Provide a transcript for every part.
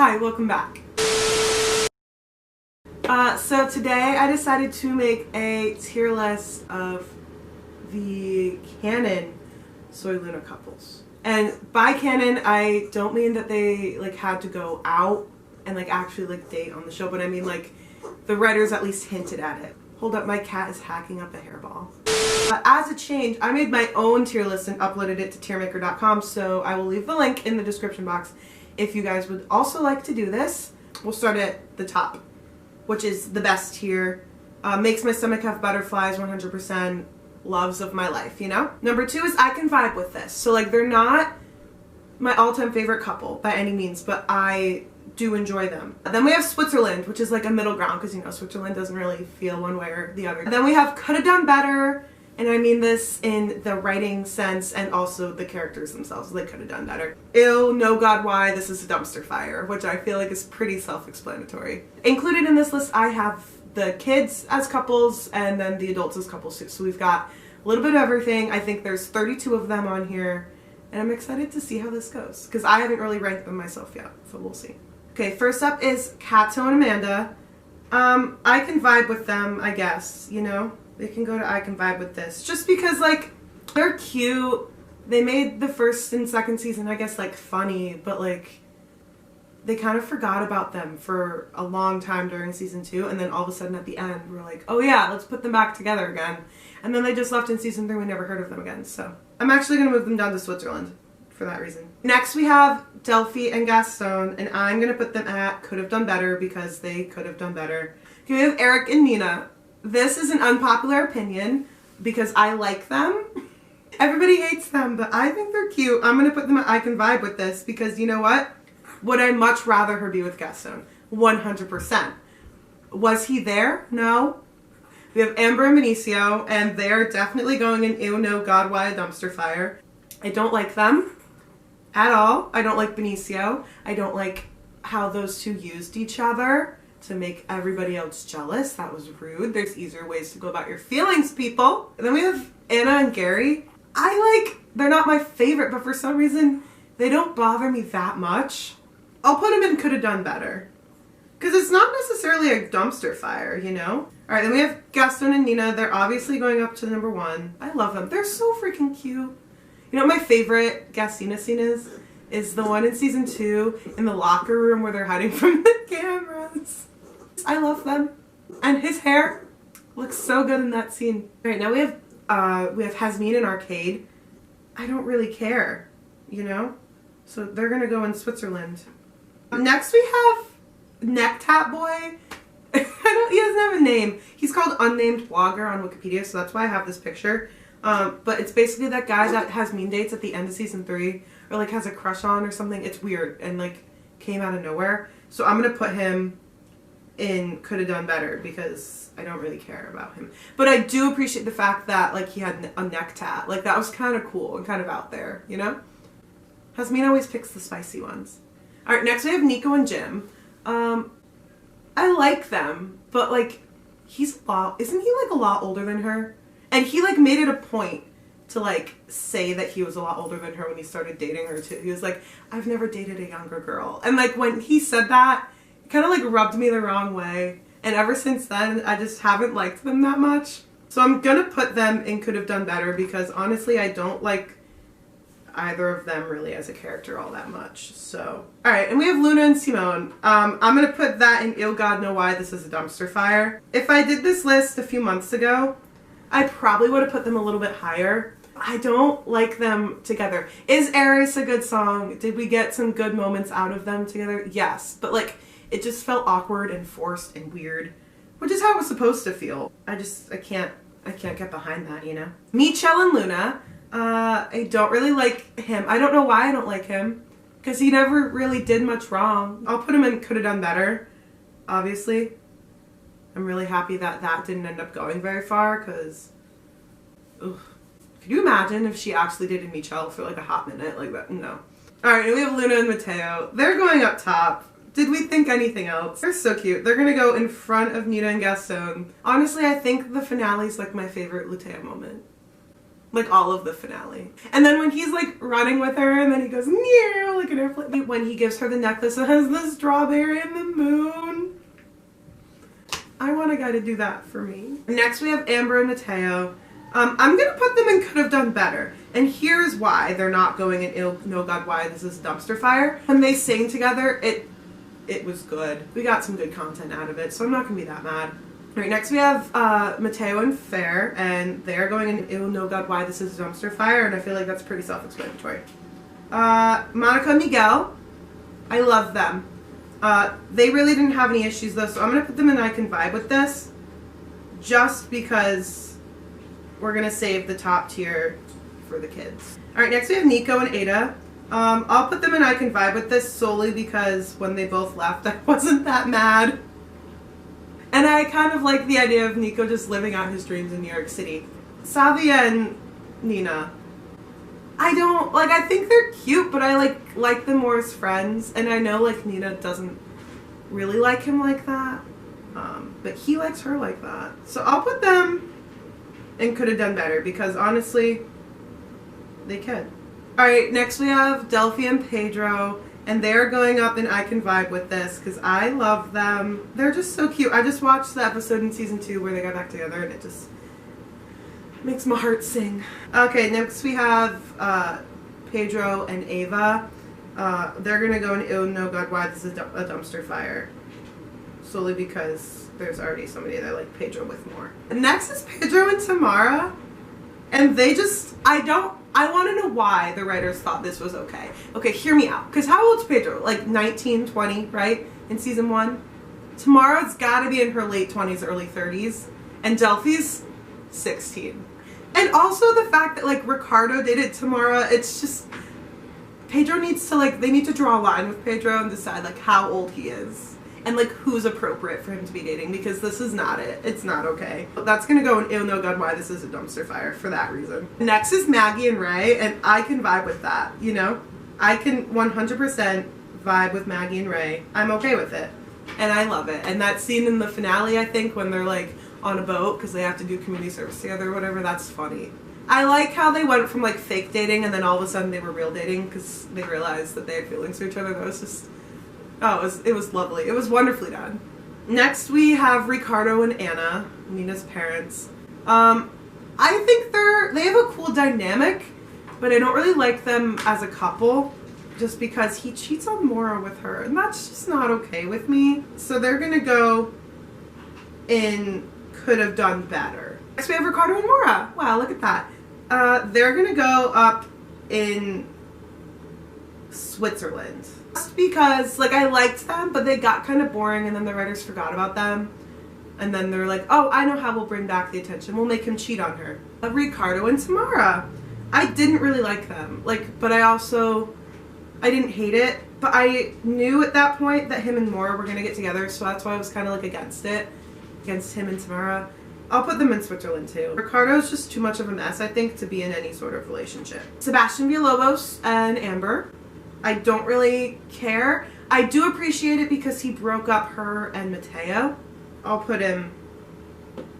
Hi, welcome back. So today I decided to make a tier list of the canon Soy Luna couples. And by canon, I don't mean that they like had to go out and like actually like date on the show, but I mean like the writers at least hinted at it. Hold up, my cat is hacking up a hairball. As a change, I made my own tier list and uploaded it to tiermaker.com, so I will leave the link in the description box if you guys would also like to do this. We'll start at the top, which is the best tier. Makes my stomach have butterflies 100%. Loves of my life, you know? Number 2 is I can vibe with this. So like they're not my all-time favorite couple by any means, but I do enjoy them. Then we have Switzerland, which is like a middle ground because you know Switzerland doesn't really feel one way or the other. Then we have Coulda Done Better, and I mean this in the writing sense and also the characters themselves. They could have done better. Ew, no god why, this is a dumpster fire, which I feel like is pretty self-explanatory. Included in this list I have the kids as couples and then the adults as couples too. So we've got a little bit of everything. I think there's 32 of them on here and I'm excited to see how this goes because I haven't really ranked them myself yet, so we'll see. Okay, first up is Kato and Amanda. I can vibe with them, I guess, you know? They can go to I can vibe with this. Just because, like, they're cute. They made the first and second season, I guess, like, funny, but, like, they kind of forgot about them for a long time during season 2, and then all of a sudden at the end, we're like, oh yeah, let's put them back together again. And then they just left in season 3, we never heard of them again, so. I'm actually going to move them down to Switzerland for that reason. Next we have Delphi and Gaston, and I'm going to put them at could have done better because they could have done better. Okay, we have Eric and Nina. This is an unpopular opinion because I like them. Everybody hates them, but I think they're cute. I'm going to put them at I can vibe with this because you know what? Would I much rather her be with Gaston? 100%. Was he there? No. We have Amber and Benicio, and they're definitely going in ew, no, god, why a dumpster fire. I don't like them at all. I don't like Benicio. I don't like how those two used each other to make everybody else jealous. That was rude. There's easier ways to go about your feelings, people. And then we have Anna and Gary. They're not my favorite, but for some reason, they don't bother me that much. I'll put them in could have done better. Because it's not necessarily a dumpster fire, you know? Alright, then we have Gaston and Nina. They're obviously going up to number 1. I love them. They're so freaking cute. You know what my favorite Gastina scene is? Is the one in season 2 in the locker room where they're hiding from the cameras. I love them. And his hair looks so good in that scene. All right, now we have Hasmin and Arcade. I don't really care, you know? So they're gonna go in Switzerland. Next we have Neck Tap Boy. He doesn't have a name. He's called Unnamed Blogger on Wikipedia, so that's why I have this picture. But it's basically that guy that has mean dates at the end of season 3 or like has a crush on or something. It's weird and like came out of nowhere. So I'm gonna put him in could have done better because I don't really care about him. But I do appreciate the fact that like he had a neck tat. Like that was kind of cool and kind of out there, you know? Hasmin always picks the spicy ones. Alright, next we have Nico and Jim. I like them, but like isn't he like a lot older than her? And he like made it a point to like say that he was a lot older than her when he started dating her too. He was like, I've never dated a younger girl. And like when he said that, it kind of like rubbed me the wrong way. And ever since then, I just haven't liked them that much. So I'm gonna put them in could have done better because honestly, I don't like either of them really as a character all that much. So, alright, and we have Luna and Simone. I'm gonna put that in ill god know why this is a dumpster fire. If I did this list a few months ago, I probably would have put them a little bit higher. I don't like them together. Is Aries a good song? Did we get some good moments out of them together? Yes, but like it just felt awkward and forced and weird, which is how it was supposed to feel. I can't get behind that, you know? Michelle and Luna. I don't really like him. I don't know why I don't like him because he never really did much wrong. I'll put him in could have done better, obviously. I'm really happy that that didn't end up going very far because, could you imagine if she actually dated Michelle for like a hot minute like that? No. Alright, and we have Luna and Mateo. They're going up top. Did we think anything else? They're so cute. They're gonna go in front of Nina and Gaston. Honestly, I think the finale is like my favorite Lutea moment. Like all of the finale. And then when he's like running with her and then he goes, near, like an airplane. When he gives her the necklace that has the strawberry and the moon. I want a guy to do that for me. Next we have Amber and Mateo. I'm gonna put them in could have done better. And here's why they're not going in no god why this is dumpster fire. When they sing together, it was good. We got some good content out of it, so I'm not gonna be that mad. All right, next we have Mateo and Fair, and they're going in ew, no god, why this is a dumpster fire, and I feel like that's pretty self-explanatory. Monica and Miguel, I love them. They really didn't have any issues though, so I'm gonna put them in I can vibe with this, just because we're gonna save the top tier for the kids. All right, next we have Nico and Ada. I'll put them in I can vibe with this solely because when they both left, I wasn't that mad. And I kind of like the idea of Nico just living out his dreams in New York City. Savia and Nina. I think they're cute, but I like them more as friends. And I know like Nina doesn't really like him like that. But he likes her like that. So I'll put them in could have done better because honestly, they can. Alright, next we have Delphi and Pedro. And they're going up and I can vibe with this because I love them. They're just so cute. I just watched the episode in season 2 where they got back together and it just makes my heart sing. Okay, next we have Pedro and Ava. They're going to go in oh no god why this is a dumpster fire. Solely because there's already somebody that I like Pedro with more. And next is Pedro and Tamara. And they just, I want to know why the writers thought this was okay. Okay, hear me out. Because how old's Pedro? Like 19, 20, right? In season 1? Tamara's got to be in her late 20s, early 30s. And Delphi's 16. And also the fact that like Ricardo dated Tamara, it's just, Pedro needs to like, they need to draw a line with Pedro and decide like how old he is. And like who's appropriate for him to be dating because this is not it. It's not okay. That's gonna go in oh no god why this is a dumpster fire for that reason. Next is Maggie and Ray and I can vibe with that, you know? I can 100% vibe with Maggie and Ray. I'm okay with it. And I love it. And that scene in the finale I think when they're like on a boat because they have to do community service together or whatever, that's funny. I like how they went from like fake dating and then all of a sudden they were real dating because they realized that they had feelings for each other. That was just, oh, it was lovely. It was wonderfully done. Next we have Ricardo and Anna, Nina's parents. I think they have a cool dynamic, but I don't really like them as a couple just because he cheats on Maura with her and that's just not okay with me. So they're gonna go in could have done better. Next we have Ricardo and Maura. Wow, look at that. They're gonna go up in Switzerland. Just because, like, I liked them, but they got kind of boring and then the writers forgot about them. And then they're like, oh, I know how we'll bring back the attention. We'll make him cheat on her. Ricardo and Tamara. I didn't really like them. Like, but I didn't hate it. But I knew at that point that him and Maura were going to get together, so that's why I was kind of, like, against it. Against him and Tamara. I'll put them in Switzerland, too. Ricardo's just too much of a mess, I think, to be in any sort of relationship. Sebastian Villalobos and Amber. I don't really care. I do appreciate it because he broke up her and Mateo. I'll put him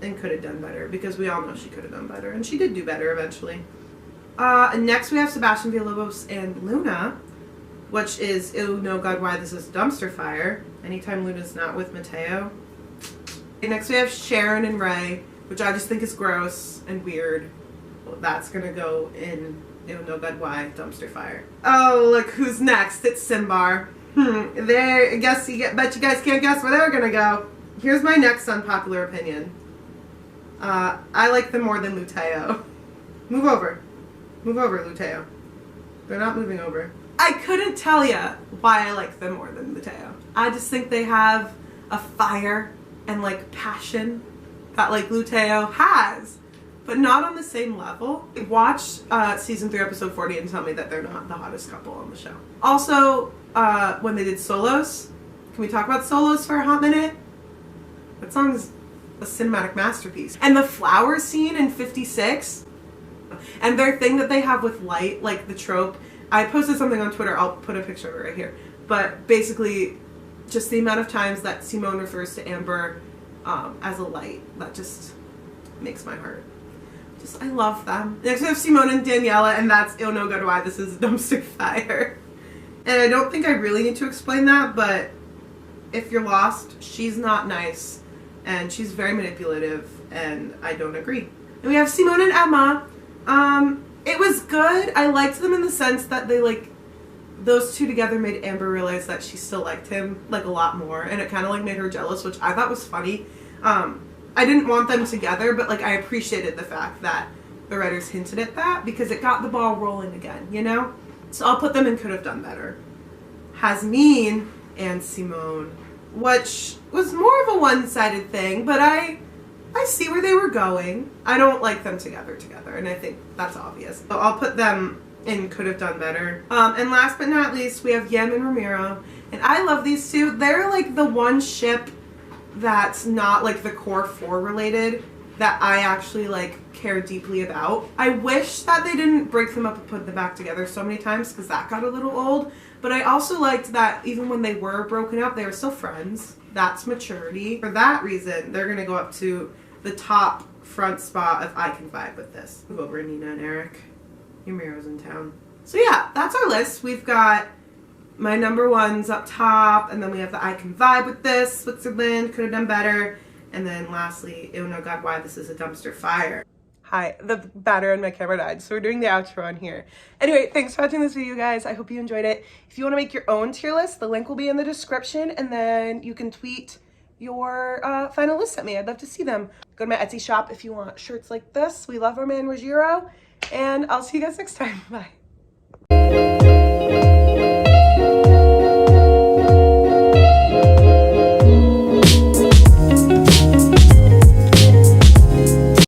and could have done better because we all know she could have done better and she did do better eventually. Next we have Sebastian Villalobos and Luna, which is oh no god why this is a dumpster fire. Anytime Luna's not with Mateo. And next we have Sharon and Ray, which I just think is gross and weird. Well, that's gonna go in oh no god why dumpster fire. Oh look who's next, it's Simbar. Bet you guys can't guess where they're gonna go. Here's my next unpopular opinion. I like them more than Luteo. Move over, Luteo. They're not moving over. I couldn't tell you why I like them more than Luteo. I just think they have a fire and like passion that like Luteo has, but not on the same level. Watch season 3 episode 40 and tell me that they're not the hottest couple on the show. Also, when they did solos, can we talk about solos for a hot minute? That song's a cinematic masterpiece. And the flower scene in 56, and their thing that they have with light, like the trope. I posted something on Twitter, I'll put a picture of it right here. But basically, just the amount of times that Simone refers to Amber as a light, that just makes my heart Just, I love them. Next we have Simone and Daniela, and that's Oh No God Why This Is a Dumpster Fire. And I don't think I really need to explain that, but if you're lost, she's not nice, and she's very manipulative, and I don't agree. And we have Simone and Emma. It was good. I liked them in the sense that they, like, those two together made Amber realize that she still liked him, like, a lot more, and it kind of, like, made her jealous, which I thought was funny. I didn't want them together, but, like, I appreciated the fact that the writers hinted at that because it got the ball rolling again, you know? So I'll put them in Could Have Done Better. Hasmin and Simone, which was more of a one-sided thing, but I see where they were going. I don't like them together, and I think that's obvious. So I'll put them in Could Have Done Better. And last but not least, we have Yem and Ramiro, and I love these two. They're like the one ship that's not like the core four related that I actually like care deeply about. I wish that they didn't break them up and put them back together so many times because that got a little old, but I also liked that even when they were broken up, they were still friends. That's maturity. For that reason, they're gonna go up to the top front spot of I Can Vibe With This. Move over, Nina and Eric. Your mirror's in town. So yeah, that's our list. We've got my number ones up top, and then we have the I Can Vibe With This, Switzerland, Could Have Done Better, and then lastly, Oh No God Why This Is a Dumpster Fire. Hi, the battery on my camera died, so we're doing the outro on here. Anyway, thanks for watching this video, guys. I hope you enjoyed it. If you want to make your own tier list, the link will be in the description, and then you can tweet your final list at me. I'd love to see them. Go to my Etsy shop if you want shirts like this. We love our man Ruggiero, and I'll see you guys next time. Bye.